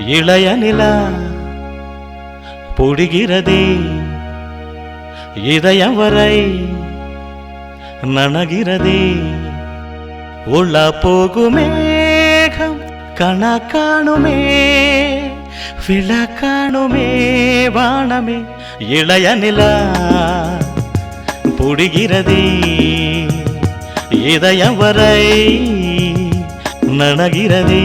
இளையநிலா பொழிகிறதே இதயம் வரை நனகிறதே உள்ள போகுமேகம் கணா காணுமே விளக்காணுமே வானமே இளையநிலா பொழிகிறதே இதயம் வரை நனகிறதே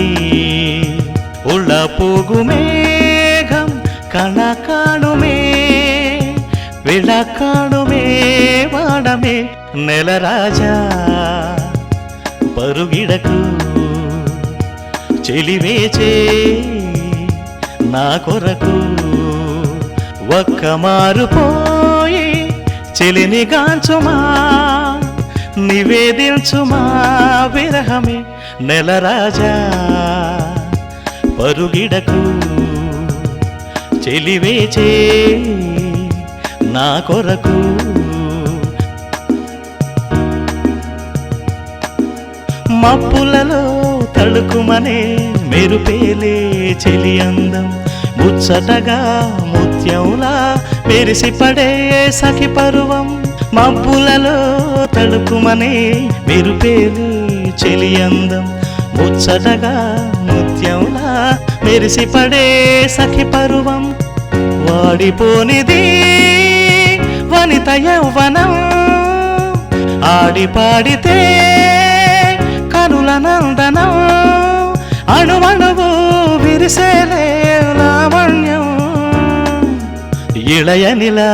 உள்ள போகுமேகம் கணா காணுமே விளக்காணுமே వాడమే నెల రాజా పరుగిడకు చెలివేచే నా కొరకు ఒక్క మారుపోయి చెలిని గాంచుమా నివేదించుమా విరహమే నెల రాజా పరుగిడకు చెలివేచే నా కొరకు మప్పులలో తడుకుమనే మెరుపేలే చెలి అందం ముచ్చటగా ముత్యంలా మెరిసిపడే సఖి పరువం మప్పులలో తడుకుమనే మెరుపేలే చెలి అందం ముచ్చటగా ముత్యంలా మెరిసిపడే సఖి పరువం వాడిపోనిది వనిత యౌవనం ఆడి పాడితే కనుల నందనం అణువణువు విరిసేలే లావణ్యం ఇళయనిలా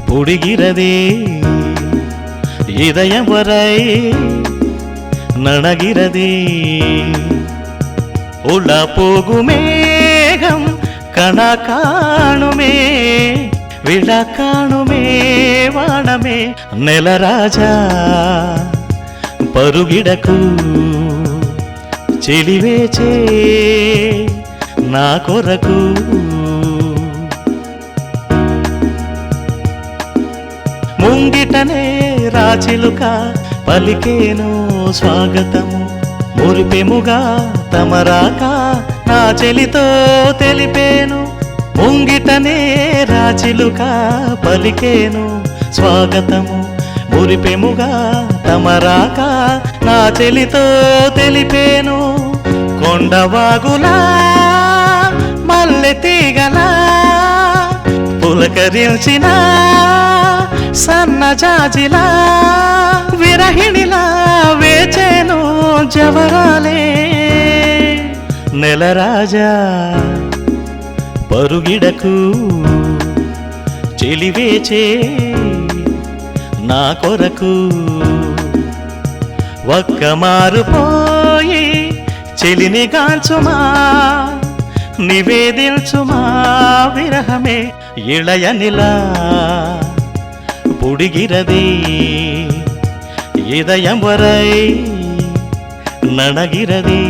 పొడిగిరదే இதயம் வரை நனகிறதே உள்ள போகுமேகம் கணா காணுமே విళకాణుమే వాడమే నెల రాజా పరుగిడకు చెలివేచే నా కొరకు ముంగిటనే రాచిలుక పలికేను స్వాగతము మురిపెముగా తమరాక నా చెలితో తెలిపేను ముంగిటనే రాచిలుక పలికేను స్వాగతము మురిపెముగా తమరాక నా చెలితో తెలిపేను కొండవాగులా మల్లె తీగలా పులకరించిన సన్నజాజిలా విరహిణిలా వేచేను జవరాలే నెల రాజా పరుగిడకు చెలివేచే నా కొరకు ఒక్క మారుపోయి చెలిని గాంచుమా నివేదించుమా విరహమే ఇళయనిలా పొడిగిరదే இதயம் வரை நனகிறதே